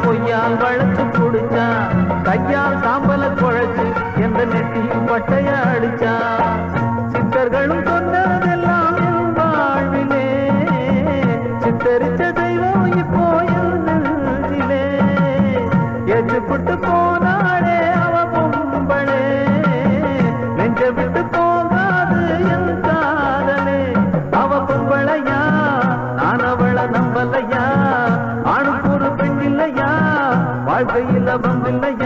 பொய்யால் வளைச்சு புடிச்சா கையால் சாம்பல குழைச்சு எந்த நெட்டியும் பட்டைய அடிச்சா சித்தர்களும் சொன்னதெல்லாம் என் வாழ்விலே சித்தரிச்ச தெய்வம் இப்போ என் நெஞ்சிலே எச்சுப்பட்டு போனாளே அவ பொம்பளே நெஞ்ச விட்டு போகாது என் காதலே அவ பொம்பளையா நான் அவளை நம்பலையா ஆணுக்கு ஒரு பெண் இல்லையா வாழ்க்கையில் வம்பில்லையா